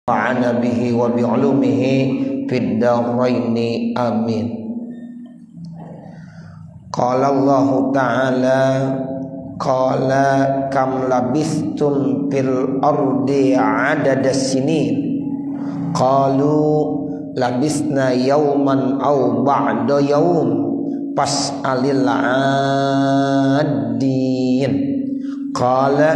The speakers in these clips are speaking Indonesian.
Wa'ana bihi wa bi'ulumihi fid daraini amin. Qala Allah ta'ala qala kam labistum fil ardi adada sinin qalu labisna yawman aw ba'da yawm fas'alil 'adin qala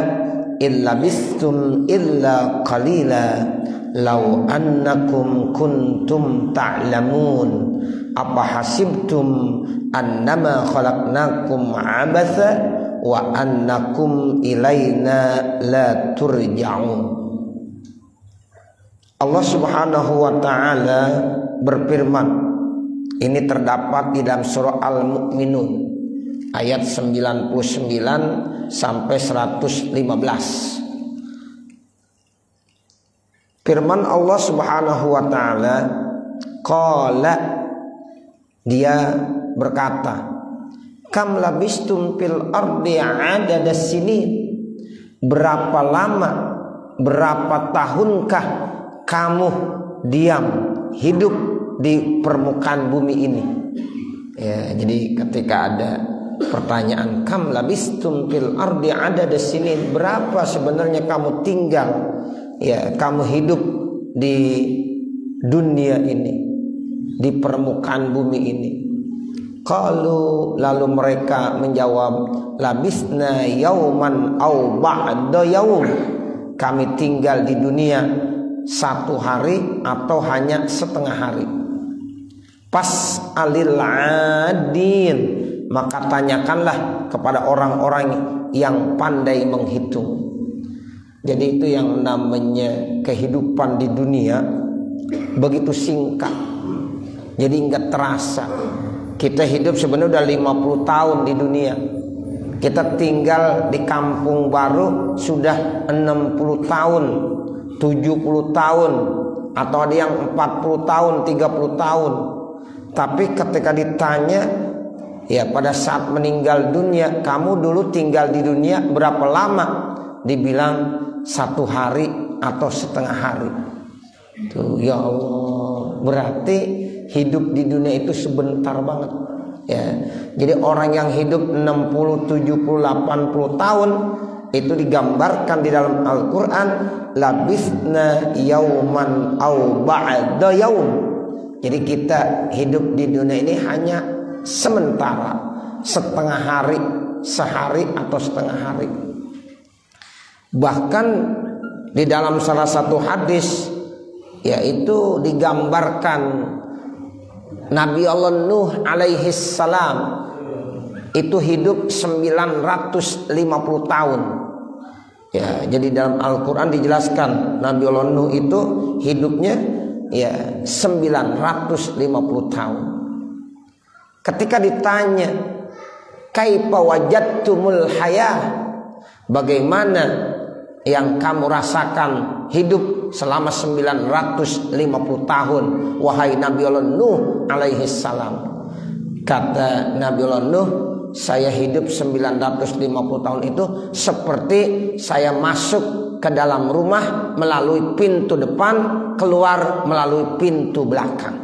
illa bistum illa qalila law annakum kuntum ta'lamun apa hasibtum annama khalaqnakum abatha wa annakum ilaina la turja'un. Allah Subhanahu wa taala berfirman, ini terdapat di dalam surah Al-Mu'minun ayat 99 sampai 115. Firman Allah Subhanahu wa taala, qala, dia berkata, kam labistum fil ardi adada sinin, berapa lama, berapa tahunkah kamu diam hidup di permukaan bumi ini? Ya, jadi ketika ada pertanyaan kam labistum fil ardi adada sinin, berapa sebenarnya kamu tinggal, ya, kamu hidup di dunia ini, di permukaan bumi ini. Qalu, lalu mereka menjawab, labisna yauman au ba'da yaum, kami tinggal di dunia satu hari atau hanya setengah hari. Pas alil adin, maka tanyakanlah kepada orang-orang yang pandai menghitung. Jadi itu yang namanya kehidupan di dunia begitu singkat, jadi enggak terasa. Kita hidup sebenarnya udah 50 tahun di dunia. Kita tinggal di kampung baru sudah 60 tahun, 70 tahun, atau ada yang 40 tahun, 30 tahun. Tapi ketika ditanya, ya pada saat meninggal dunia, kamu dulu tinggal di dunia berapa lama? Dibilang satu hari atau setengah hari. Tuh, ya Allah, berarti hidup di dunia itu sebentar banget, ya. Jadi orang yang hidup 60, 70, 80 tahun itu digambarkan di dalam Al-Qur'an, labisna yauman au ba'da yaum. Jadi kita hidup di dunia ini hanya sementara, setengah hari, sehari atau setengah hari. Bahkan di dalam salah satu hadis, yaitu digambarkan Nabi Allah Nuh alaihi salam itu hidup 950 tahun. Ya, jadi dalam Al-Qur'an dijelaskan Nabi Allah Nuh itu hidupnya ya 950 tahun. Ketika ditanya, kaifa wajadtumul hayah, bagaimana yang kamu rasakan hidup selama 950 tahun, wahai Nabi Allah Nuh alaihi salam? Kata Nabi Allah Nuh, saya hidup 950 tahun itu seperti saya masuk ke dalam rumah melalui pintu depan, keluar melalui pintu belakang.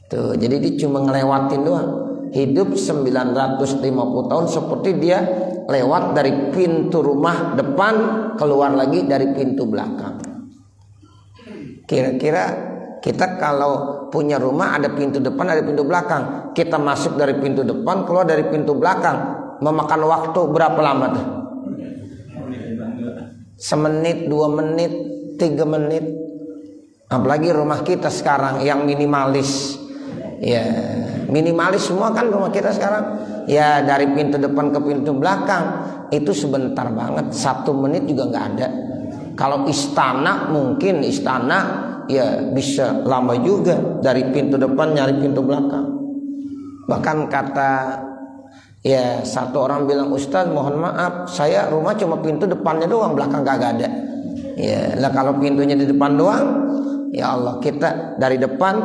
Tuh, jadi dia cuma ngelewatin doang. Hidup 950 tahun seperti dia lewat dari pintu rumah depan, keluar lagi dari pintu belakang. Kira-kira kita kalau punya rumah ada pintu depan, ada pintu belakang, kita masuk dari pintu depan, keluar dari pintu belakang, memakan waktu berapa lama tuh? Semenit, 2 menit, 3 menit. Apalagi rumah kita sekarang yang minimalis. Ya, minimalis semua kan rumah kita sekarang. Ya, dari pintu depan ke pintu belakang itu sebentar banget, 1 menit juga nggak ada. Kalau istana, mungkin istana ya bisa lama juga, dari pintu depan nyari pintu belakang. Bahkan kata ya satu orang bilang, Ustaz mohon maaf, saya rumah cuma pintu depannya doang, belakang gak ada. Ya lah, kalau pintunya di depan doang, ya Allah, kita dari depan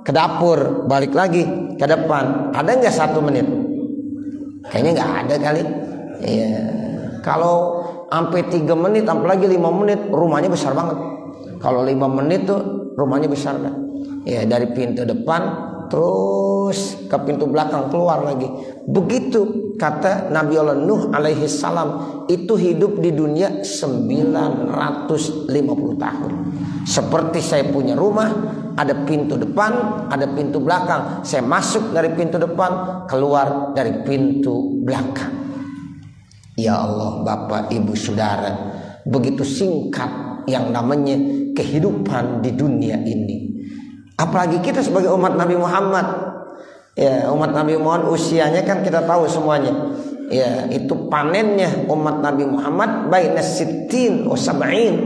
ke dapur, balik lagi ke depan, ada nggak 1 menit? Kayaknya nggak ada kali. Ya, kalau sampai 3 menit, apalagi 5 menit, rumahnya besar banget. Kalau 5 menit tuh rumahnya besar dah. Ya, dari pintu depan terus ke pintu belakang keluar lagi. Begitu kata Nabi Allah Nuh alaihi salam, itu hidup di dunia 950 tahun. Seperti saya punya rumah, ada pintu depan, ada pintu belakang. Saya masuk dari pintu depan, keluar dari pintu belakang. Ya Allah, Bapak, Ibu, Saudara, begitu singkat yang namanya kehidupan di dunia ini. Apalagi kita sebagai umat Nabi Muhammad. Ya, umat Nabi Muhammad usianya kan kita tahu semuanya. Ya, itu panennya umat Nabi Muhammad baina sittin wa sab'in,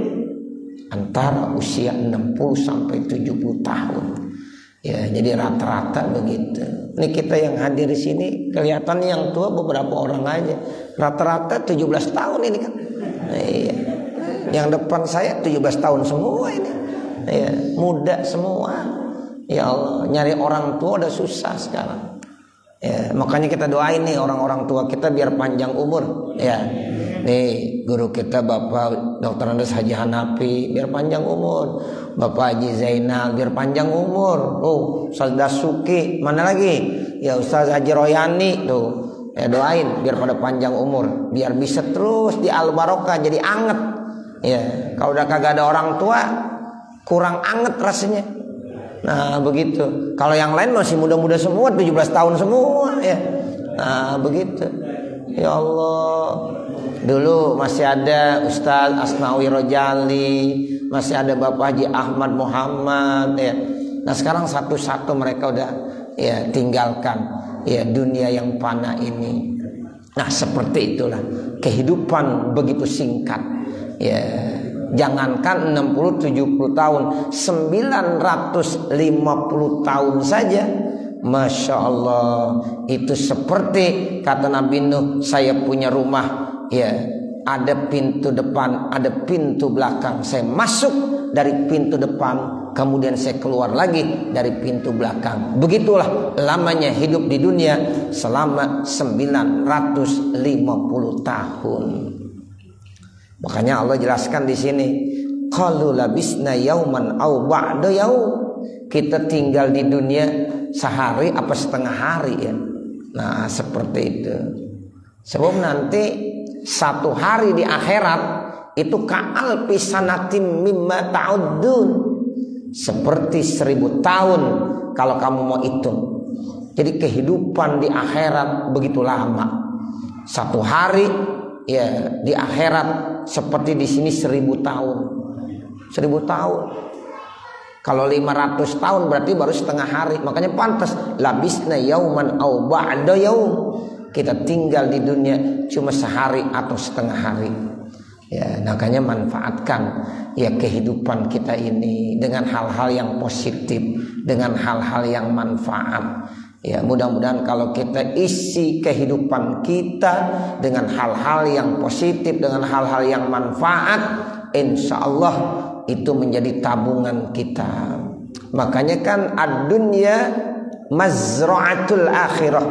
antara usia 60 sampai 70 tahun. Ya, jadi rata-rata begitu. Ini kita yang hadir di sini kelihatan yang tua beberapa orang aja. Rata-rata 17 tahun ini kan. Iya. Yang depan saya 17 tahun semua ini. Ya, muda semua. Ya Allah, nyari orang tua udah susah sekarang. Ya, makanya kita doain nih orang-orang tua kita biar panjang umur. Ya, nih guru kita Bapak Dr. Andes Haji Hanafi biar panjang umur. Bapak Haji Zainal biar panjang umur. Ustaz Dasuki, mana lagi? Ya Ustaz Haji Royani tuh. Ya doain biar pada panjang umur, biar bisa terus di al barokah jadi anget. Ya, kalau udah kagak ada orang tua kurang anget rasanya. Nah begitu. Kalau yang lain masih muda-muda semua, 17 tahun semua ya. Nah begitu. Ya Allah. Dulu masih ada Ustaz Asnawi Rojali, masih ada Bapak Haji Ahmad Muhammad ya. Nah sekarang satu-satu mereka udah ya tinggalkan ya dunia yang fana ini. Nah seperti itulah kehidupan begitu singkat. Ya, jangankan 60-70 tahun, 950 tahun saja, Masya Allah, itu seperti kata Nabi Nuh, saya punya rumah, ya, ada pintu depan, ada pintu belakang. Saya masuk dari pintu depan, kemudian saya keluar lagi dari pintu belakang. Begitulah lamanya hidup di dunia selama 950 tahun. Makanya Allah jelaskan di sini, qalu labisna yauman aw ba'da yaum. Kita tinggal di dunia sehari apa setengah hari ya. Nah, seperti itu. Sebab nanti satu hari di akhirat itu ka'al pisanatim mimma ta'uddun. Seperti 1000 tahun kalau kamu mau hitung. Jadi kehidupan di akhirat begitu lama. Satu hari ya di akhirat seperti di sini 1000 tahun. 1000 tahun. Kalau 500 tahun berarti baru setengah hari. Makanya pantas labisna yauman au ba'da yaum. Kita tinggal di dunia cuma sehari atau setengah hari. Ya, makanya manfaatkan ya kehidupan kita ini dengan hal-hal yang positif, dengan hal-hal yang manfaat. Ya, mudah-mudahan kalau kita isi kehidupan kita dengan hal-hal yang positif, dengan hal-hal yang manfaat, insya Allah itu menjadi tabungan kita. Makanya kan ad-dunya mazra'atul akhirah,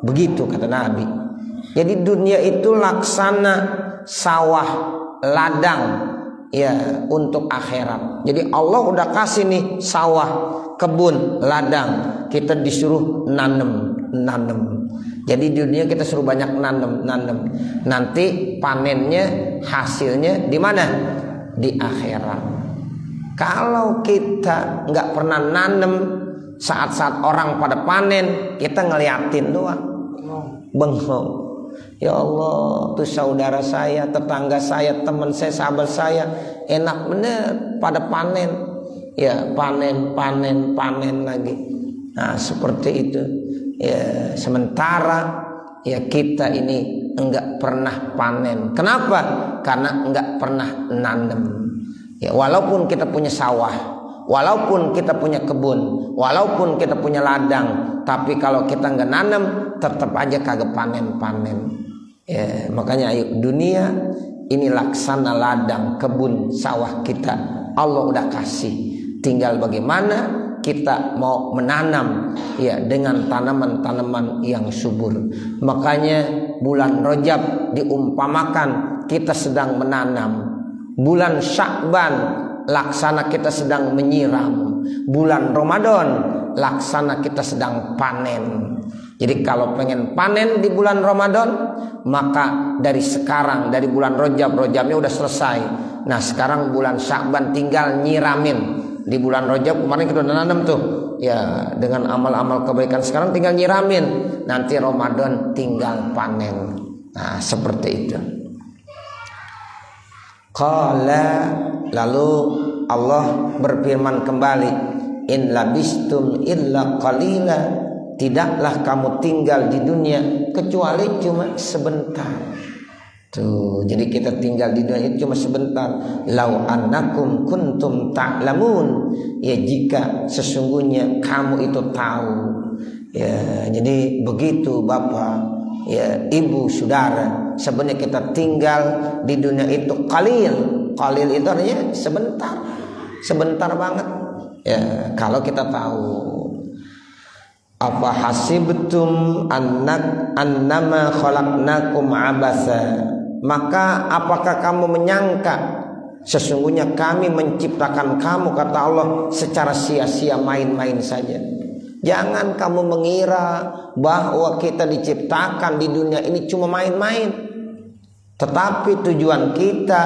begitu kata Nabi. Jadi dunia itu laksana sawah ladang ya untuk akhirat. Jadi Allah udah kasih nih sawah, kebun, ladang. Kita disuruh nanam. Jadi di dunia kita suruh banyak nanam. Nanti panennya, hasilnya di mana? Di akhirat. Kalau kita nggak pernah nanam, saat-saat orang pada panen, kita ngeliatin doang, bengong. Ya Allah, tuh saudara saya, tetangga saya, teman saya, sahabat saya, enak bener pada panen. Ya panen lagi. Nah seperti itu. Ya sementara ya kita ini enggak pernah panen. Kenapa? Karena enggak pernah nanam. Ya walaupun kita punya sawah, walaupun kita punya kebun, walaupun kita punya ladang, tapi kalau kita enggak nanam, tetap aja kagak panen. Ya makanya ayo dunia ini laksana ladang, kebun, sawah kita. Allah udah kasih. Tinggal bagaimana kita mau menanam ya dengan tanaman-tanaman yang subur. Makanya bulan Rajab diumpamakan kita sedang menanam. Bulan Sya'ban laksana kita sedang menyiram. Bulan Ramadan laksana kita sedang panen. Jadi kalau pengen panen di bulan Ramadan, maka dari sekarang, dari bulan Rajabnya udah selesai. Nah sekarang bulan Sya'ban tinggal nyiramin. Di bulan Rajab kemarin kita udah nanam tuh, ya dengan amal-amal kebaikan sekarang tinggal nyiramin. Nanti Ramadan tinggal panen. Nah seperti itu. Qala, lalu Allah berfirman kembali, in labistum illa qalila, tidaklah kamu tinggal di dunia kecuali cuma sebentar. Tuh, jadi kita tinggal di dunia itu cuma sebentar. Lau annakum kuntum ta'lamun, ya jika sesungguhnya kamu itu tahu. Ya, jadi begitu Bapak, ya Ibu, Saudara, sebenarnya kita tinggal di dunia itu qalil. Qalil itu artinya sebentar. Sebentar banget. Ya, kalau kita tahu. Apa hasibtum annama khalaqnakum abasa, maka apakah kamu menyangka sesungguhnya kami menciptakan kamu, kata Allah, secara sia-sia, main-main saja. Jangan kamu mengira bahwa kita diciptakan di dunia ini cuma main-main. Tetapi tujuan kita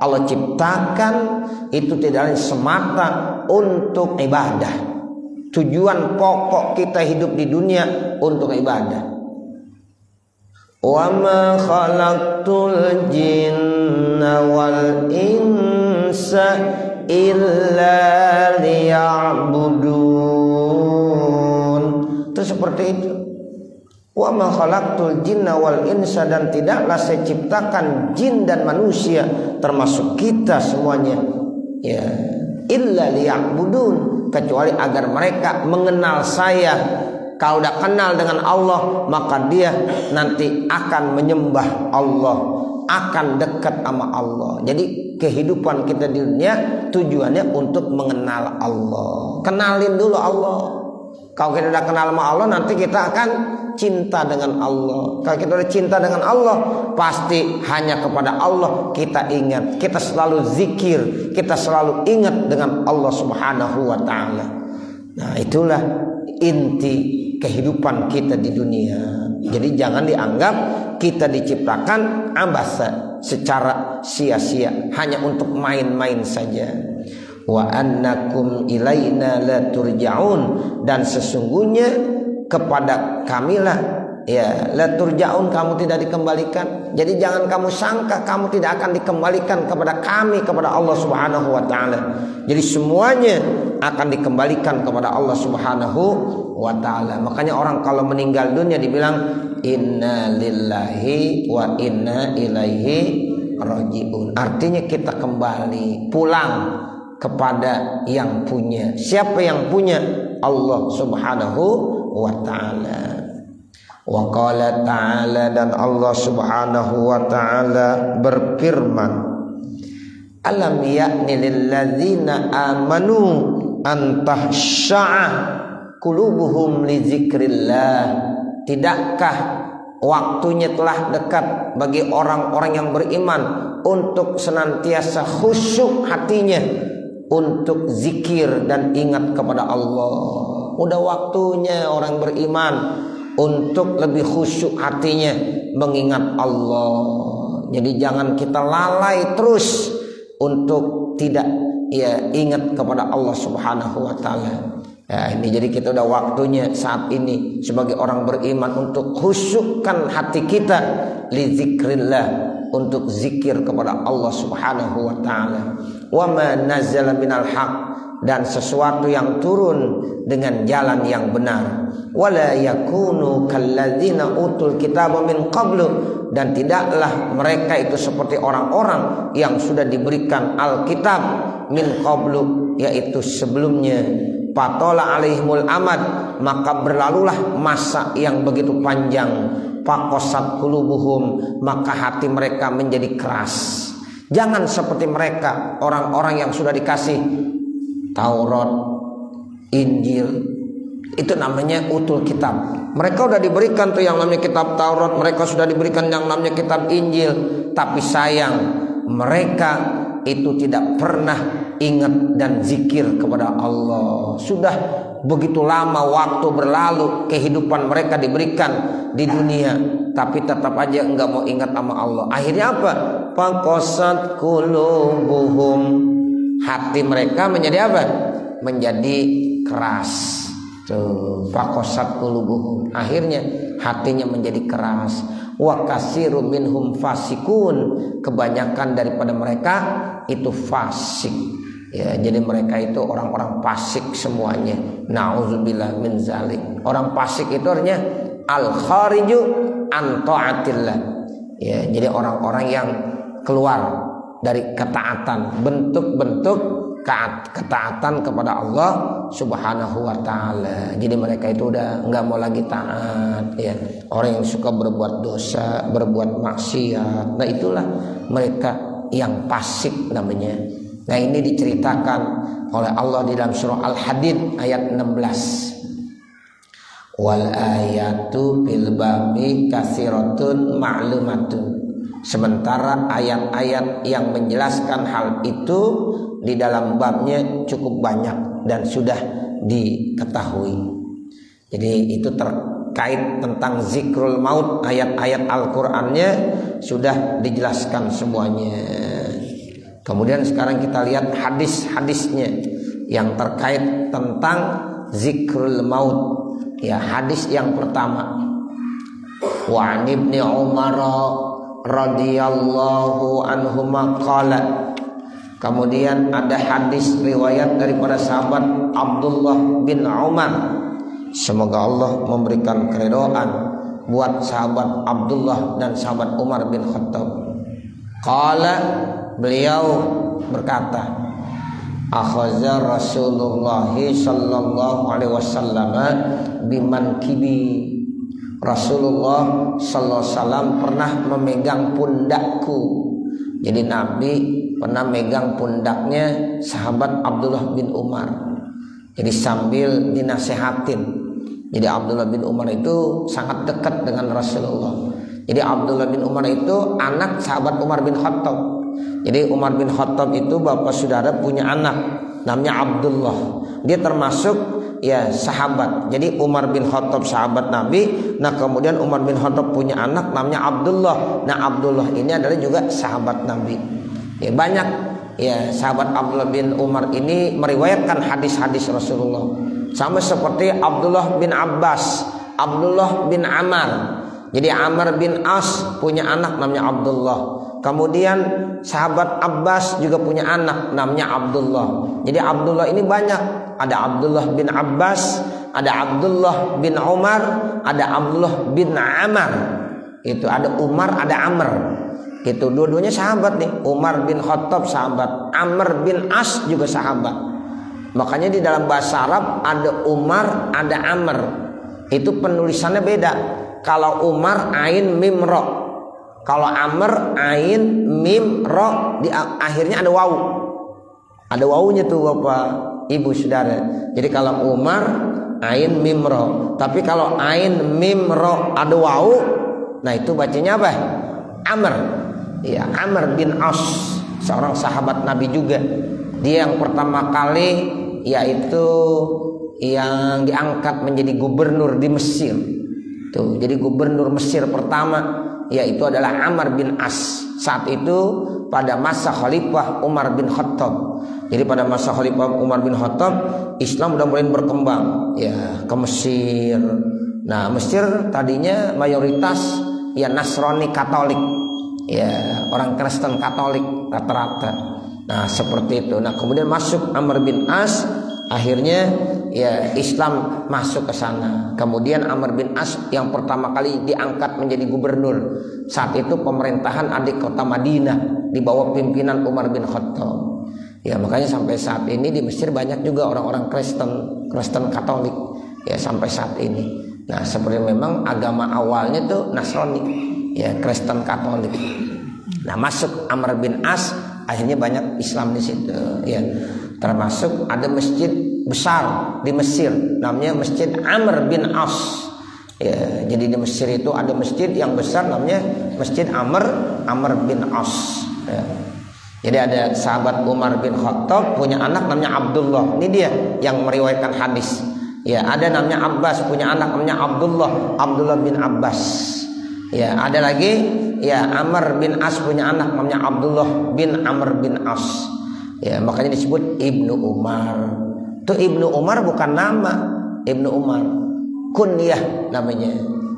Allah ciptakan itu tidak lain semata untuk ibadah. Tujuan pokok kita hidup di dunia untuk ibadah. Wa ma khalaqtul jinna wal insa illa liya'budun. Itu seperti itu. Wa ma khalaqtul jinna wal insa, dan tidaklah saya ciptakan jin dan manusia termasuk kita semuanya, ya, illa liya'budun, kecuali agar mereka mengenal saya. Kalau udah kenal dengan Allah, maka dia nanti akan menyembah Allah, akan dekat sama Allah. Jadi kehidupan kita di dunia tujuannya untuk mengenal Allah. Kenalin dulu Allah. Kalau kita udah kenal sama Allah, nanti kita akan cinta dengan Allah. Kalau kita udah cinta dengan Allah, pasti hanya kepada Allah kita ingat. Kita selalu zikir, kita selalu ingat dengan Allah Subhanahu wa ta'ala. Nah itulah inti kehidupan kita di dunia. Jadi jangan dianggap kita diciptakan abasa, secara sia-sia, hanya untuk main-main saja. Wa annakum ilaina la turja'un, dan sesungguhnya kepada kamilah, ya, la turja'un, kamu tidak dikembalikan. Jadi jangan kamu sangka kamu tidak akan dikembalikan kepada kami, kepada Allah Subhanahu wa ta'ala. Jadi semuanya akan dikembalikan kepada Allah Subhanahu wa ta'ala. Makanya orang kalau meninggal dunia dibilang inna lillahi wa inna ilaihi raji'un. Artinya kita kembali pulang kepada yang punya. Siapa yang punya? Allah Subhanahu wa ta'ala. Wa qala ta'ala, dan Allah Subhanahu wa ta'ala berfirman, alam ya'ni lilladzina amanu an tahsha'a qulubuhum li dzikrillah. Tidakkah waktunya telah dekat bagi orang-orang yang beriman untuk senantiasa khusyuk hatinya untuk zikir dan ingat kepada Allah. Udah waktunya orang beriman untuk lebih khusyuk hatinya mengingat Allah. Jadi jangan kita lalai terus untuk tidak, ya, ingat kepada Allah Subhanahu wa ta'ala. Ya, ini jadi kita udah waktunya saat ini sebagai orang beriman untuk khusyukkan hati kita li zikrillah, untuk zikir kepada Allah Subhanahu wa ta'ala. Wa ma nazzala minal haq, dan sesuatu yang turun dengan jalan yang benar. Wala yakunu kalladzina utul kitaba min qablu, dan tidaklah mereka itu seperti orang-orang yang sudah diberikan Alkitab min qablu, yaitu sebelumnya. Fatola alaihimul amad, maka berlalulah masa yang begitu panjang. Faqasat qulubuhum, maka hati mereka menjadi keras. Jangan seperti mereka, orang-orang yang sudah dikasih Taurat, Injil, itu namanya utul kitab. Mereka sudah diberikan tuh yang namanya kitab Taurat, mereka sudah diberikan yang namanya kitab Injil, tapi sayang mereka itu tidak pernah ingat dan zikir kepada Allah. Sudah begitu lama waktu berlalu, kehidupan mereka diberikan di dunia, tapi tetap aja enggak mau ingat sama Allah. Akhirnya apa? Faqasat qulubuhum, hati mereka menjadi apa? Menjadi keras. Tuh, faqasat qulubuhum, akhirnya hatinya menjadi keras. Wa katsirun minhum fasikun, kebanyakan daripada mereka itu fasik. Ya, jadi mereka itu orang-orang fasik semuanya. Nauzubillah min zalik. Orang fasik itu artinya al-khariju an taatillah. Ya, jadi orang-orang yang keluar dari ketaatan, bentuk-bentuk ketaatan kepada Allah Subhanahu wa taala. Jadi mereka itu udah enggak mau lagi taat, ya. Orang yang suka berbuat dosa, berbuat maksiat. Nah, itulah mereka yang fasik namanya. Nah, ini diceritakan oleh Allah di dalam surah Al-Hadid ayat 16. Wal ayatu fil babi katsiratun ma'lumatun. Sementara ayat-ayat yang menjelaskan hal itu di dalam babnya cukup banyak dan sudah diketahui. Jadi itu terkait tentang zikrul maut, ayat-ayat Al-Qur'annya sudah dijelaskan semuanya. Kemudian sekarang kita lihat hadis-hadisnya yang terkait tentang zikrul maut. Ya, hadis yang pertama. Wa Ibnu Umar radhiyallahu anhuma qala. Kemudian ada hadis riwayat daripada sahabat Abdullah bin Umar. Semoga Allah memberikan keridhaan buat sahabat Abdullah dan sahabat Umar bin Khattab. Qala, beliau berkata, akhadha Rasulullah sallallahu alaihi wasallam bimankibi. Rasulullah sallallahu alaihi wasallam pernah memegang pundakku. Jadi Nabi pernah megang pundaknya sahabat Abdullah bin Umar. Jadi sambil dinasehatin. Jadi Abdullah bin Umar itu sangat dekat dengan Rasulullah. Jadi Abdullah bin Umar itu anak sahabat Umar bin Khattab. Jadi Umar bin Khattab itu bapak saudara punya anak namanya Abdullah. Dia termasuk ya sahabat. Jadi Umar bin Khattab sahabat Nabi. Nah, kemudian Umar bin Khattab punya anak namanya Abdullah. Nah, Abdullah ini adalah juga sahabat Nabi. Ya, banyak ya sahabat Abdullah bin Umar ini meriwayatkan hadis-hadis Rasulullah. Sama seperti Abdullah bin Abbas, Abdullah bin Amr. Jadi Amr bin As punya anak namanya Abdullah. Kemudian sahabat Abbas juga punya anak namanya Abdullah. Jadi Abdullah ini banyak. Ada Abdullah bin Abbas, ada Abdullah bin Umar, ada Abdullah bin Amr. Itu ada Umar, ada Amr. Itu dua-duanya sahabat nih. Umar bin Khattab sahabat, Amr bin As juga sahabat. Makanya di dalam bahasa Arab ada Umar, ada Amr. Itu penulisannya beda. Kalau Umar ain mim ro, kalau Amr ain mim ro, di akhirnya ada wawu. Ada wawunya tuh Bapak Ibu Saudara. Jadi kalau Umar ain mim ro, tapi kalau ain mim ro ada wawu, nah itu bacanya apa? Amr. Ya, Amr bin As, seorang sahabat Nabi juga. Dia yang pertama kali yaitu yang diangkat menjadi gubernur di Mesir. Tuh, jadi gubernur Mesir pertama yaitu adalah Amr bin As. Saat itu pada masa Khalifah Umar bin Khattab. Jadi pada masa Khalifah Umar bin Khattab, Islam udah mulai berkembang ya ke Mesir. Nah, Mesir tadinya mayoritas ya Nasrani Katolik. Ya, orang Kristen Katolik rata-rata. Nah, seperti itu. Nah, kemudian masuk Amr bin As, akhirnya ya Islam masuk ke sana. Kemudian Amr bin As yang pertama kali diangkat menjadi gubernur. Saat itu pemerintahan ada di kota Madinah di bawah pimpinan Umar bin Khattab. Ya, makanya sampai saat ini di Mesir banyak juga orang-orang Kristen Katolik. Ya, sampai saat ini. Nah, seperti memang agama awalnya tuh Nasrani, ya Kristen Katolik. Nah, masuk Amr bin As, akhirnya banyak Islam di situ. Ya, termasuk ada masjid besar di Mesir, namanya Masjid Amr bin As. Ya, jadi di Mesir itu ada masjid yang besar namanya Masjid Amr bin As. Ya. Jadi ada sahabat Umar bin Khattab punya anak namanya Abdullah. Ini dia yang meriwayatkan hadis. Ya, ada namanya Abbas, punya anak namanya Abdullah bin Abbas. Ya, ada lagi ya Amr bin As punya anak namanya Abdullah bin Amr bin As. Ya, makanya disebut Ibnu Umar. Itu Ibnu Umar bukan nama, Ibnu Umar kunyah namanya.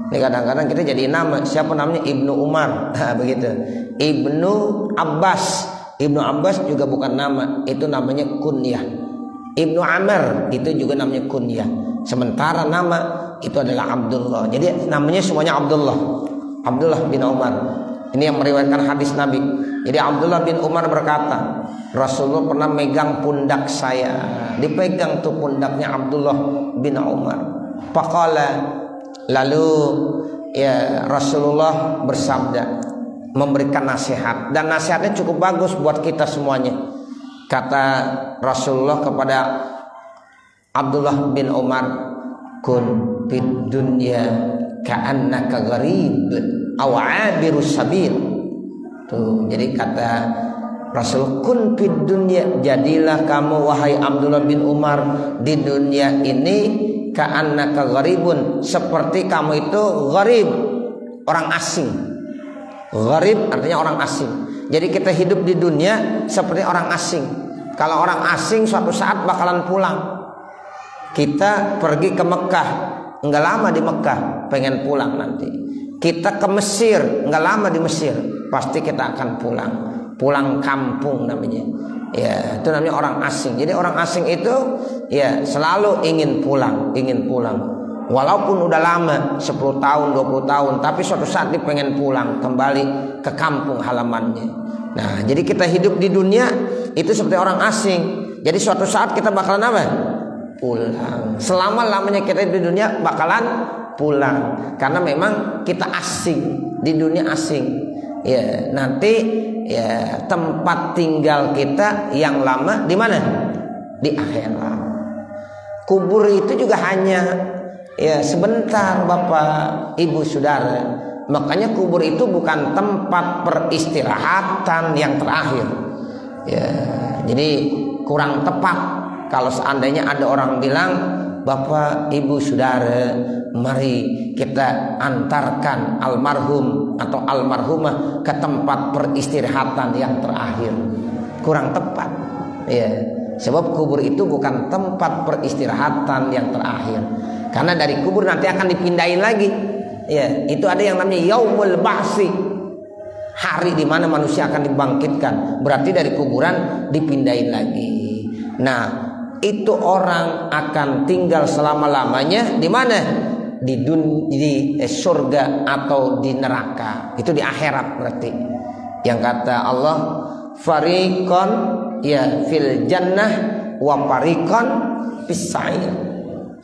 Ini kadang-kadang kita jadi nama, siapa namanya Ibnu Umar. Nah, begitu. Ibnu Abbas. Ibnu Abbas juga bukan nama, itu namanya kunyah. Ibnu Amr itu juga namanya kunyah. Sementara nama itu adalah Abdullah. Jadi namanya semuanya Abdullah. Abdullah bin Umar. Ini yang meriwayatkan hadis Nabi. Jadi Abdullah bin Umar berkata, Rasulullah pernah megang pundak saya. Dipegang tuh pundaknya Abdullah bin Umar. Faqala, lalu ya Rasulullah bersabda, memberikan nasihat, dan nasihatnya cukup bagus buat kita semuanya. Kata Rasulullah kepada Abdullah bin Umar, kun fid dunya ka'annaka gharib aw 'abirus sabil. Tuh, jadi kata Rasul, kun fid dunya, jadilah kamu wahai Abdullah bin Umar di dunia ini ka'annaka gharibun, seperti kamu itu gharib, orang asing. Gharib artinya orang asing. Jadi kita hidup di dunia seperti orang asing. Kalau orang asing suatu saat bakalan pulang. Kita pergi ke Mekah, enggak lama di Mekah, pengen pulang nanti. Kita ke Mesir, enggak lama di Mesir, pasti kita akan pulang. Pulang kampung namanya. Ya, itu namanya orang asing. Jadi orang asing itu ya selalu ingin pulang, ingin pulang. Walaupun udah lama 10 tahun 20 tahun, tapi suatu saat dia pengen pulang kembali ke kampung halamannya. Nah, jadi kita hidup di dunia itu seperti orang asing. Jadi suatu saat kita bakalan apa? Pulang. Selama-lamanya kita di dunia bakalan pulang. Karena memang kita asing, di dunia asing. Ya, nanti ya tempat tinggal kita yang lama di mana? Di akhirat. Kubur itu juga hanya ya sebentar Bapak Ibu Saudara. Makanya kubur itu bukan tempat peristirahatan yang terakhir. Ya, jadi kurang tepat kalau seandainya ada orang bilang, Bapak Ibu Saudara, mari kita antarkan almarhum atau almarhumah ke tempat peristirahatan yang terakhir. Kurang tepat. Ya, sebab kubur itu bukan tempat peristirahatan yang terakhir. Karena dari kubur nanti akan dipindahin lagi. Ya, itu ada yang namanya yaumul ba'si. Hari di mana manusia akan dibangkitkan. Berarti dari kuburan dipindahin lagi. Nah, itu orang akan tinggal selama-lamanya di mana? Di surga atau di neraka. Itu di akhirat berarti. Yang kata Allah, fariqon ya fil jannah wa fariqon fis sa'ir.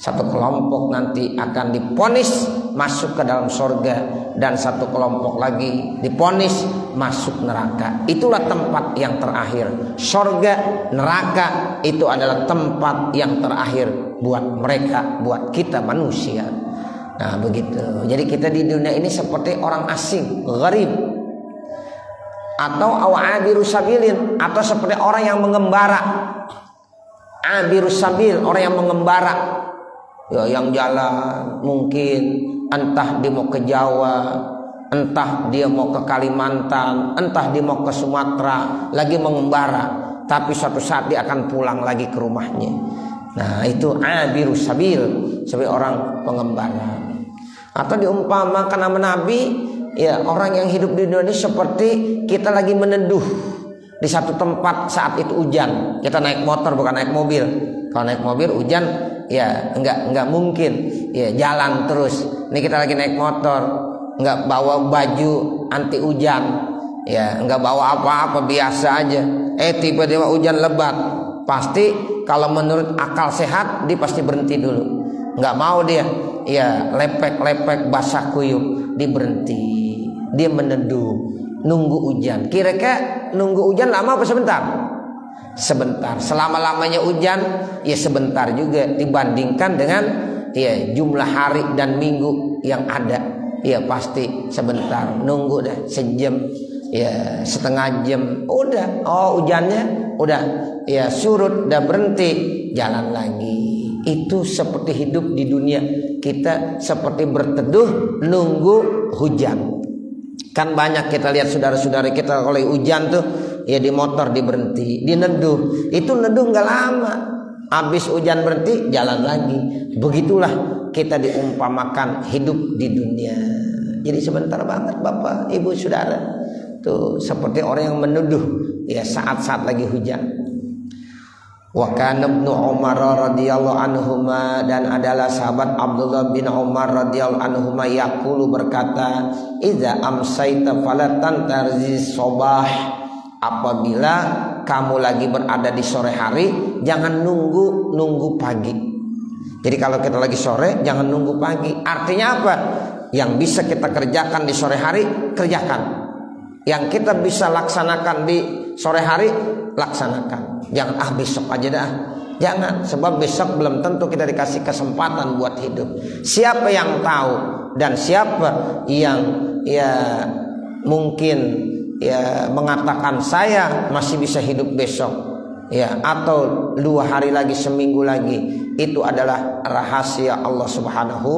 Satu kelompok nanti akan diponis masuk ke dalam surga, dan satu kelompok lagi diponis masuk neraka. Itulah tempat yang terakhir. Surga, neraka itu adalah tempat yang terakhir buat mereka, buat kita manusia. Nah, begitu. Jadi kita di dunia ini seperti orang asing, gharib, atau aw'abirus sabilin, atau seperti orang yang mengembara. Abirus sabil, orang yang mengembara. Ya, yang jalan mungkin entah dia mau ke Jawa, entah dia mau ke Kalimantan, entah dia mau ke Sumatera, lagi mengembara, tapi suatu saat dia akan pulang lagi ke rumahnya. Nah, itu abirus sabil, sebagai orang pengembara. Atau diumpamakan nama Nabi, ya orang yang hidup di dunia ini seperti kita lagi meneduh di satu tempat saat itu hujan. Kita naik motor bukan naik mobil. Kalau naik mobil hujan ya enggak mungkin ya jalan terus. Ini kita lagi naik motor, enggak bawa baju anti hujan, ya enggak bawa apa-apa, biasa aja. Tiba-tiba hujan lebat, pasti kalau menurut akal sehat dia pasti berhenti dulu. Enggak mau dia ya lepek-lepek basah kuyup, dia berhenti, dia meneduh, nunggu hujan. Kira-kira nunggu hujan lama apa sebentar? Sebentar. Selama-lamanya hujan ya sebentar juga dibandingkan dengan ya jumlah hari dan minggu yang ada. Ya pasti sebentar, nunggu dah sejam, ya setengah jam, udah, oh hujannya udah ya surut, udah berhenti, jalan lagi. Itu seperti hidup di dunia kita, seperti berteduh nunggu hujan. Kan banyak kita lihat saudara-saudara kita kalau hujan tuh ya di motor diberhenti, di neduh. Itu neduh nggak lama, habis hujan berhenti jalan lagi. Begitulah kita diumpamakan hidup di dunia. Jadi sebentar banget Bapak Ibu Saudara, tuh seperti orang yang menuduh ya saat-saat lagi hujan. Wa kana Ibnu Umar radhiyallahu anhuma, dan adalah sahabat Abdullah bin Umar radhiyallahu anhuma yaqulu berkata, idza amsayta fala tantarzi sobah, apabila kamu lagi berada di sore hari jangan nunggu pagi. Jadi kalau kita lagi sore jangan nunggu pagi. Artinya apa? Yang bisa kita kerjakan di sore hari kerjakan. Yang kita bisa laksanakan di sore hari laksanakan. Jangan besok aja dah. Jangan, sebab besok belum tentu kita dikasih kesempatan buat hidup. Siapa yang tahu dan siapa yang ya mungkin ya mengatakan saya masih bisa hidup besok ya, atau 2 hari lagi, seminggu lagi, itu adalah rahasia Allah Subhanahu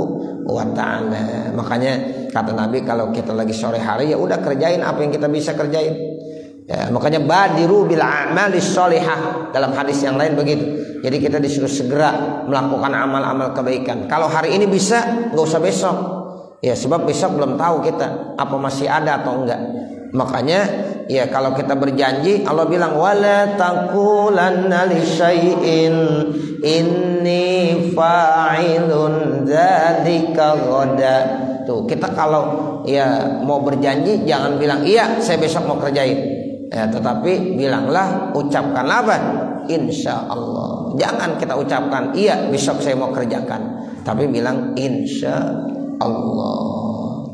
wa ta'ala. Makanya kata Nabi, kalau kita lagi sore hari ya udah kerjain apa yang kita bisa kerjain. Ya, makanya badiru bil a'malis sholihah, dalam hadis yang lain begitu. Jadi kita disuruh segera melakukan amal-amal kebaikan. Kalau hari ini bisa, nggak usah besok. Ya, sebab besok belum tahu kita apa masih ada atau enggak. Makanya ya kalau kita berjanji, Allah bilang wala taqulanna li syai'in inni fa'ilun dzalika ghadan. Tuh, kita kalau ya mau berjanji jangan bilang iya saya besok mau kerjain. Ya, tetapi bilanglah, ucapkanlah apa? Insya Allah. Jangan kita ucapkan iya besok saya mau kerjakan, tapi bilang insya Allah.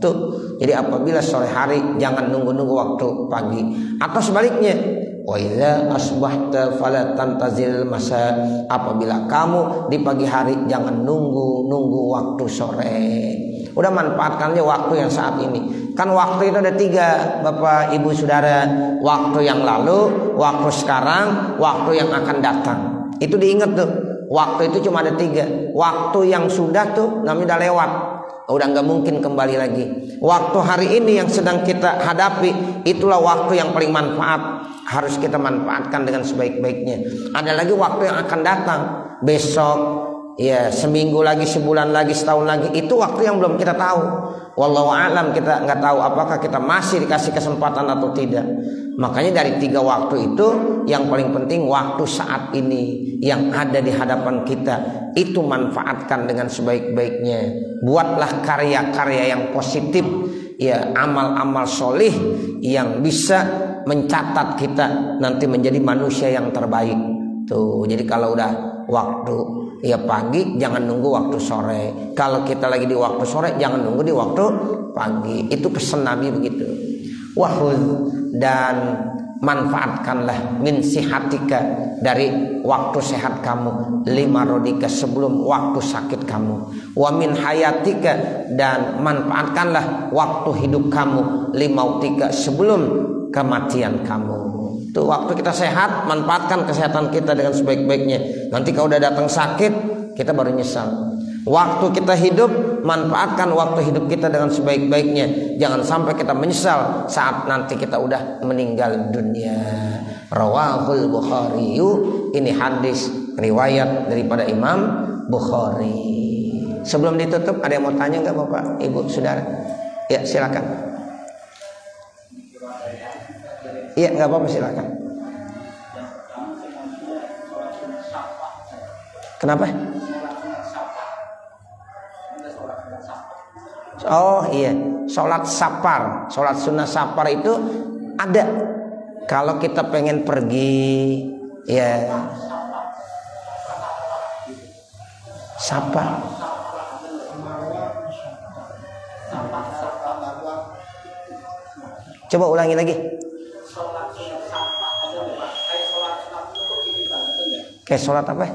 Tuh. Jadi apabila sore hari jangan nunggu-nunggu waktu pagi. Atau sebaliknya, wa idza asbahta fala tantazil masa, apabila kamu di pagi hari jangan nunggu waktu sore. Udah manfaatkannya waktu yang saat ini. Kan waktu itu ada 3 Bapak Ibu Saudara. Waktu yang lalu, waktu sekarang, waktu yang akan datang. Itu diingat tuh. Waktu itu cuma ada 3. Waktu yang sudah tuh namanya udah lewat, udah nggak mungkin kembali lagi. Waktu hari ini yang sedang kita hadapi, itulah waktu yang paling manfaat. Harus kita manfaatkan dengan sebaik-baiknya. Ada lagi waktu yang akan datang, besok, ya seminggu lagi, sebulan lagi, setahun lagi. Itu waktu yang belum kita tahu. Wallahu a'lam, kita nggak tahu apakah kita masih dikasih kesempatan atau tidak. Makanya dari 3 waktu itu, yang paling penting waktu saat ini yang ada di hadapan kita, itu manfaatkan dengan sebaik-baiknya. Buatlah karya-karya yang positif, ya amal-amal solih yang bisa mencatat kita nanti menjadi manusia yang terbaik. Tuh, jadi kalau udah waktu ya pagi jangan nunggu waktu sore. Kalau kita lagi di waktu sore jangan nunggu di waktu pagi. Itu pesan Nabi begitu. Wahud, dan manfaatkanlah min sihatika, dari waktu sehat kamu, lima rodika, sebelum waktu sakit kamu, wa min hayatika, dan manfaatkanlah waktu hidup kamu, limautika, sebelum kematian kamu. Tuh, waktu kita sehat, manfaatkan kesehatan kita dengan sebaik-baiknya. Nanti kalau udah datang sakit, kita baru nyesal. Waktu kita hidup, manfaatkan waktu hidup kita dengan sebaik-baiknya. Jangan sampai kita menyesal saat nanti kita udah meninggal dunia. Rawahul Bukhari. Ini hadis riwayat daripada Imam Bukhari. Sebelum ditutup, ada yang mau tanya nggak Bapak, Ibu, Saudara? Ya, silakan. Iya, nggak apa-apa, silakan. Kenapa? Oh iya, sholat sapar, sholat sunnah sapar itu ada. Kalau kita pengen pergi, ya sapar. Coba ulangi lagi. Kayak sholat apa?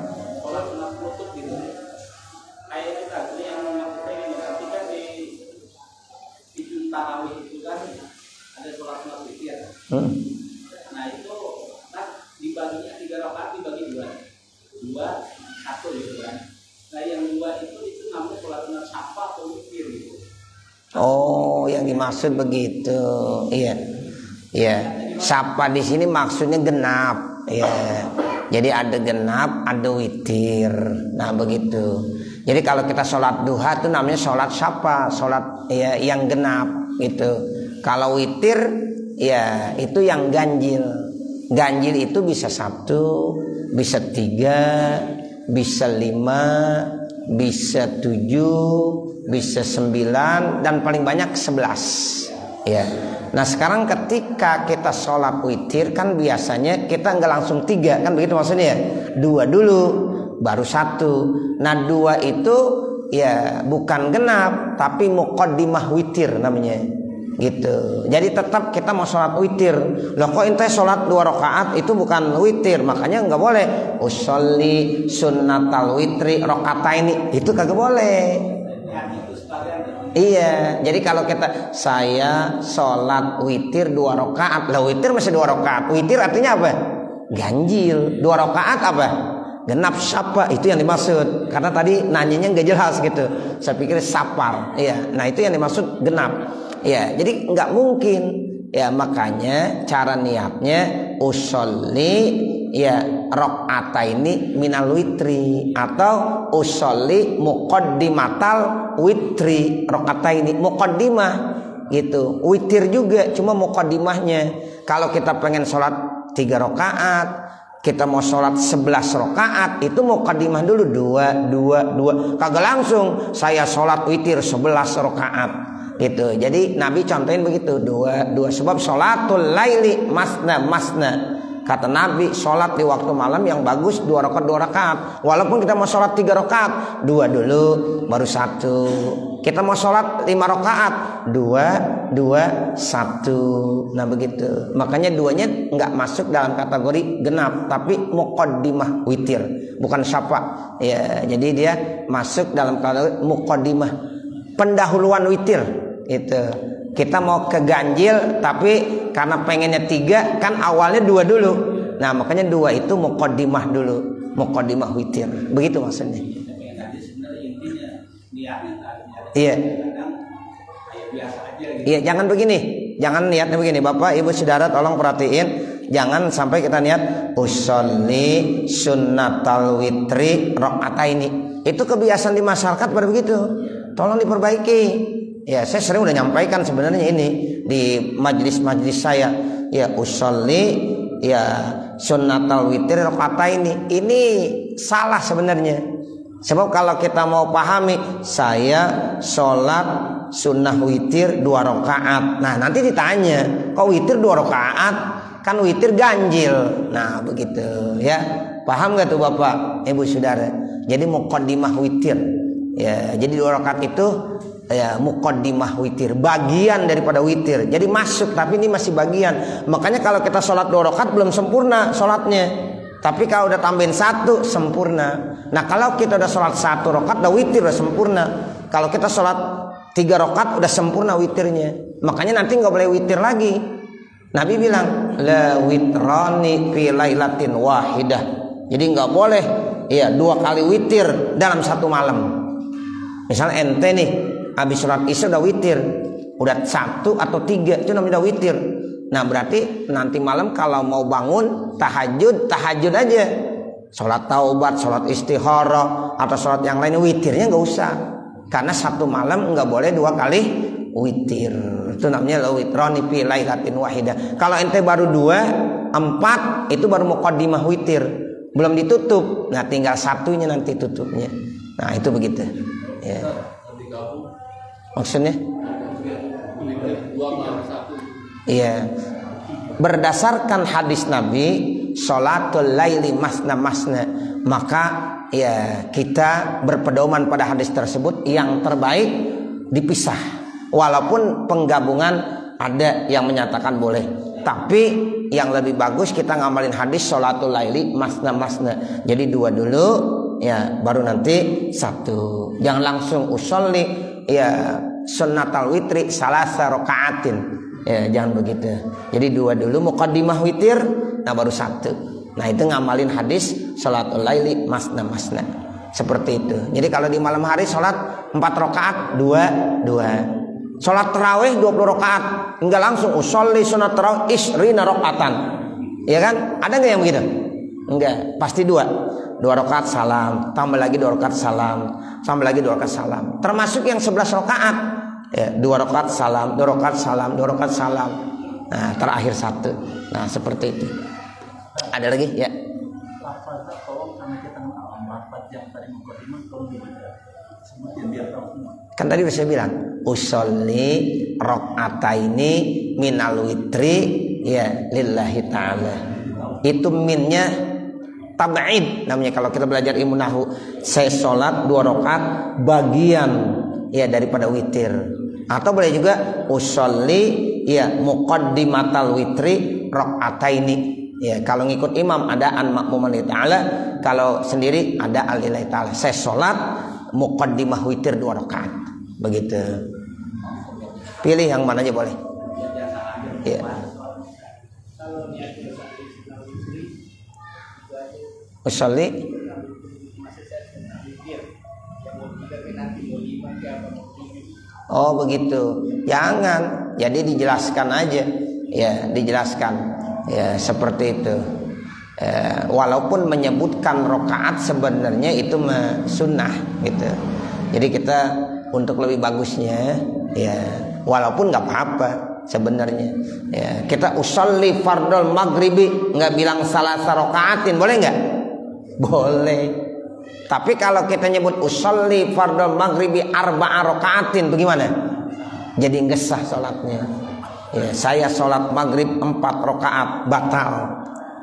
dua satu gitu kan. Nah yang dua itu namanya sholat sunat syafa atau witir gitu. Oh, yang dimaksud begitu. Iya. Iya. Syafa di sini maksudnya genap. Iya. Jadi ada genap, ada witir. Nah, begitu. Jadi kalau kita sholat duha itu namanya sholat syafa, sholat ya yang genap gitu. Kalau witir ya itu yang ganjil. Ganjil itu bisa 1, bisa 3, bisa 5, bisa 7, bisa 9, dan paling banyak 11. Ya. Nah sekarang ketika kita sholat witir kan biasanya kita nggak langsung 3 kan begitu maksudnya ya. 2 dulu baru 1. Nah 2 itu ya bukan genap tapi muqaddimah witir namanya gitu. Jadi tetap kita mau sholat witir. Loh kok ente sholat 2 rakaat itu bukan witir, makanya nggak boleh usolli sunnatal witri rakaataini, itu kagak boleh. Iya, jadi kalau kita saya sholat witir 2 rakaat, lah witir masih 2 rakaat. Witir artinya apa? Ganjil. 2 rakaat apa? Genap syafa, itu yang dimaksud. Karena tadi nanyanya nggak jelas gitu. Saya pikir sapar. Iya, nah itu yang dimaksud genap. Ya, jadi nggak mungkin. Ya makanya cara niatnya usolli ya rakaataini minal witri atau usolli muqaddimatal witri rakaataini, muqaddimah gitu. Witir juga cuma muqaddimahnya. Kalau kita pengen sholat 3 rakaat, kita mau sholat 11 rakaat, itu muqaddimah dulu 2. Kagak langsung saya sholat witir 11 rakaat gitu. Jadi Nabi contohin begitu 2 sebab sholatul laili masna. Kata Nabi sholat di waktu malam yang bagus 2 rakaat. Walaupun kita mau sholat 3 rakaat 2 dulu baru 1. Kita mau sholat 5 rakaat 2, 1. Nah begitu. Makanya 2-nya nggak masuk dalam kategori genap tapi muqaddimah witir, bukan syafa. Ya, jadi dia masuk dalam kategori muqaddimah, pendahuluan witir itu. Kita mau ke ganjil tapi karena pengennya 3 kan awalnya 2 dulu. Nah makanya 2 itu muqaddimah dulu, muqaddimah witir. Begitu maksudnya. Iya. Iya, jangan begini. Jangan niatnya begini. Bapak, Ibu, Saudara tolong perhatiin. Jangan sampai kita niat usolli sunnatal witri rakaataini. Itu kebiasaan di masyarakat pada begitu. Tolong diperbaiki. Ya, saya sering udah nyampaikan sebenarnya ini di majelis-majelis saya. Ya, usolli ya sunnatal witri rakaataini. Ini salah sebenarnya. Sebab kalau kita mau pahami saya sholat sunnah witir 2 rakaat. Nah, nanti ditanya, kok witir 2 rakaat? Kan witir ganjil. Nah, begitu ya. Paham gak tuh Bapak, Ibu, Saudara? Jadi muqaddimah witir. Ya, jadi 2 rakaat itu ya muqaddimah witir, bagian daripada witir. Jadi masuk tapi ini masih bagian. Makanya kalau kita sholat 2 rakaat belum sempurna sholatnya. Tapi kalau udah tambahin 1 sempurna. Nah kalau kita udah sholat 1 rakaat udah witir udah sempurna. Kalau kita sholat 3 rakaat udah sempurna witirnya. Makanya nanti nggak boleh witir lagi. Nabi bilang la witrani fi lailatin wahidah. Jadi nggak boleh ya 2 kali witir dalam 1 malam. Misalnya ente nih habis sholat isya udah witir, udah 1 atau 3 itu namanya udah witir. Nah berarti nanti malam kalau mau bangun tahajud aja, sholat taubat, sholat istikharah atau sholat yang lain witirnya nggak usah, karena 1 malam nggak boleh 2 kali witir. Itu namanya la witrani fi lailatin wahidah. Kalau ente baru 2, 4 itu baru muqaddimah witir, belum ditutup. Nah tinggal 1-nya nanti tutupnya. Nah itu begitu. Ya. Maksudnya? Iya. Berdasarkan hadis Nabi sholatul laili masna, maka ya kita berpedoman pada hadis tersebut yang terbaik dipisah. Walaupun penggabungan ada yang menyatakan boleh, tapi yang lebih bagus kita ngamalin hadis sholatul laili masna. Jadi 2 dulu ya baru nanti 1. Jangan langsung usolli ya sunnatal witri salasa rakaatin. Ya jangan begitu. Jadi 2 dulu muqaddimah witir, nah baru 1. Nah itu ngamalin hadis salatul laili masna masna. Seperti itu. Jadi kalau di malam hari sholat 4 rakaat 2. Sholat tarawih 20 rakaat. Enggak langsung usolli sunat tarawih isrina rakaatan. Ya kan? Ada enggak yang begitu? Enggak, pasti 2 rakaat salam, tambah lagi 2 rakaat salam, tambah lagi 2 rakaat salam. Termasuk yang 11 rakaat. Ya, 2 rakaat salam, 2 rakaat salam, 2 rakaat salam. Nah, terakhir 1. Nah, seperti itu. Ada lagi? Ya. Lafaznya tolong karena kita mengalami lafaz yang tadi mukadimah tolong dibaca. Semuanya biar tahu semua. Kan tadi saya bilang, usolli rakaataini minal witri ya lillahi ta'ala. Itu minnya tab'id namanya kalau kita belajar ilmu nahwu. Saya sholat 2 rakaat bagian ya daripada witir. Atau boleh juga usolli ya muqaddimatal witri rakaataini. Ya, kalau ngikut imam ada an ma'muman lillahi ta'ala, kalau sendiri ada alillahi ta'ala. Saya sholat muqaddimah witir 2 rakaat. Begitu. Pilih yang mana aja boleh. Ya. Usolli oh begitu, jangan, jadi dijelaskan aja, ya dijelaskan, ya seperti itu. Walaupun menyebutkan rakaat sebenarnya itu sunnah, gitu. Jadi kita untuk lebih bagusnya, ya walaupun nggak apa-apa sebenarnya, ya kita usolli fardol maghribi, nggak bilang salasa rakaatin, boleh nggak? Boleh. Tapi kalau kita nyebut usolli fardol maghribi arba'a rakaatin, bagaimana? Jadi nggak sah sholatnya. Ya, saya sholat maghrib 4 rakaat batal.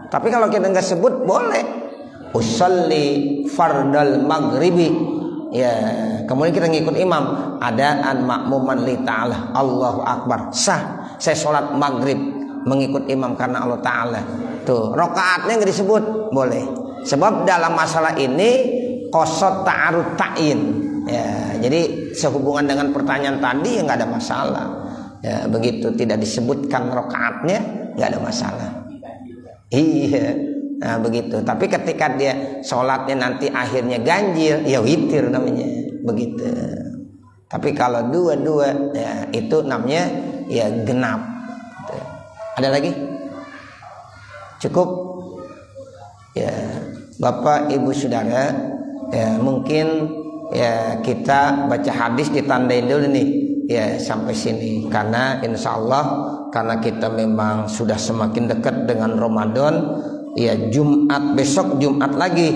Tapi kalau kita nggak sebut boleh. Usolli fardol maghribi. Ya, kemudian kita ngikut imam. Adaan ma'muman li ta'ala. Allahu akbar. Sah. Saya sholat maghrib mengikut imam karena Allah Ta'ala. Tuh, rakaatnya nggak disebut, boleh. Sebab dalam masalah ini qasad ta'arud ta'in. Ya, jadi sehubungan dengan pertanyaan tadi ya nggak ada masalah. Ya, begitu tidak disebutkan rakaatnya nggak ada masalah. Iya, nah begitu. Tapi ketika dia sholatnya nanti akhirnya ganjil, ya witir namanya, begitu. Tapi kalau 2 ya itu namanya ya genap. Ada lagi? Cukup? Ya, Bapak Ibu Saudara, ya mungkin ya kita baca hadis ditandain dulu nih ya sampai sini, karena insya Allah karena kita memang sudah semakin dekat dengan Ramadan, ya Jumat besok, Jumat lagi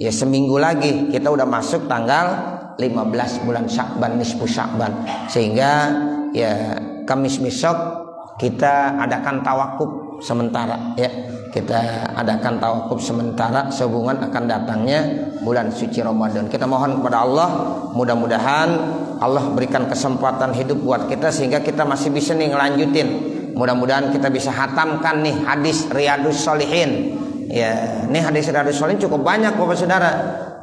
ya seminggu lagi kita udah masuk tanggal 15 bulan Sya'ban, nisfu Sya'ban, sehingga ya Kamis besok kita adakan tawakuf sementara, ya kita adakan tawakuf sementara sehubungan akan datangnya bulan suci Ramadan. Kita mohon kepada Allah, mudah-mudahan Allah berikan kesempatan hidup buat kita sehingga kita masih bisa nih ngelanjutin. Mudah-mudahan kita bisa hatamkan nih hadis Riyadhus Shalihin. Ya, nih hadis Riyadhus Shalihin cukup banyak Bapak Saudara.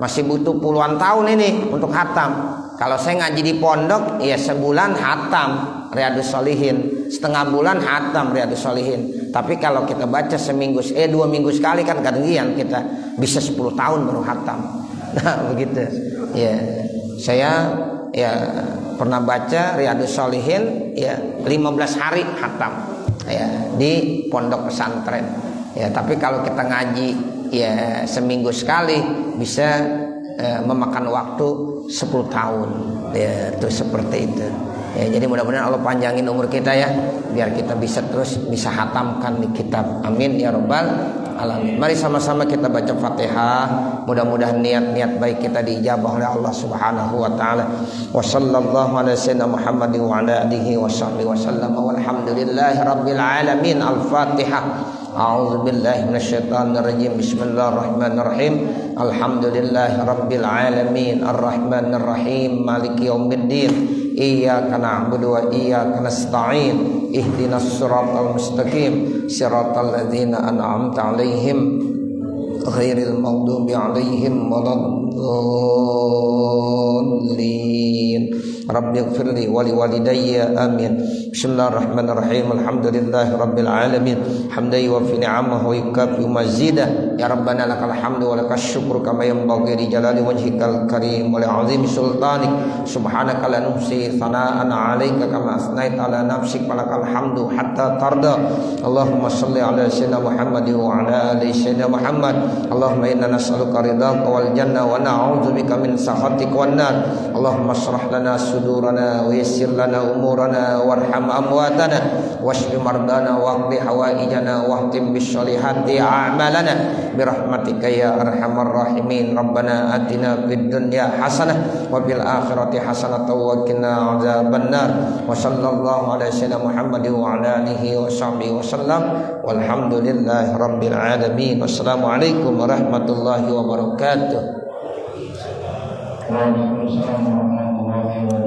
Masih butuh puluhan tahun ini untuk hatam. Kalau saya ngaji di pondok, ya sebulan hatam Riyadhus Shalihin, setengah bulan hatam Riyadhus Shalihin. Tapi kalau kita baca 2 minggu sekali kan kadang-kadang kita bisa 10 tahun baru hatam. Nah begitu. Ya, saya ya pernah baca Riyadhus Shalihin ya 15 hari hatam ya di pondok pesantren. Ya, tapi kalau kita ngaji ya seminggu sekali bisa memakan waktu 10 tahun. Ya, itu seperti itu. Ya, jadi mudah-mudahan Allah panjangin umur kita ya, biar kita bisa terus bisa hatamkan di kitab. Amin ya rabbal alamin. Mari sama-sama kita baca Fatihah. Mudah-mudahan niat-niat baik kita diijabah oleh Allah Subhanahu wa taala. Wa sallallahu ala sayyidina Muhammadin wa ala alihi washabbihi wasallam. Walhamdulillahi rabbil alamin. Al-Fatihah. A'udzu billahi minasyaitonir rajim. Bismillahirrahmanirrahim. Alhamdulillahi rabbil alamin. Arrahmanir rahim. Maliki yaumiddin. Iyyaka na'budu wa iyyaka nasta'in. Ihdinas siratal mustaqim. Siratal ladzina an'amta 'alaihim ghairil maghdubi 'alaihim waladdallin. Rabbi ighfirli wa liwalidayya amin. Bismillahirrahmanirrahim. Alhamdulillahi rabbil alamin. Hamdan yuwaffi ni'amahu wa yukafi mazidah. Ya Rabbana lakal hamdu wa lakas syukru kama yanbaghi li jalali wajhikal karim wa li 'azimi sultanik. Subhanaka la nuhsi thana'an 'alaika kama asnaita 'ala nafsik wa lakal hamdu hatta tarda. Allahumma shalli 'ala sayyidina Muhammad wa 'ala ali sayyidina Muhammad. Allahumma inna nas'aluka ridhaka wal jannah wa na'udzubika min sakhatika wan nar. Allahumma shrah lana sudurana wa yassir lana umurana warham amwatana washfi mardana waqdi hawaijana wahtim bisolihati a'malana birahmatika ya arhamar rahimin. Rabbana atina fid dunya hasanah wa fil akhirati hasanah wa qina adzabannar. Wa sallallahu ala sayyidina Muhammad wa ala alihi wa sahbihi wasallam walhamdulillahi rabbil alamin. Wassalamualaikum warahmatullahi wabarakatuh. Waalaikumsalam warahmatullahi wabarakatuh.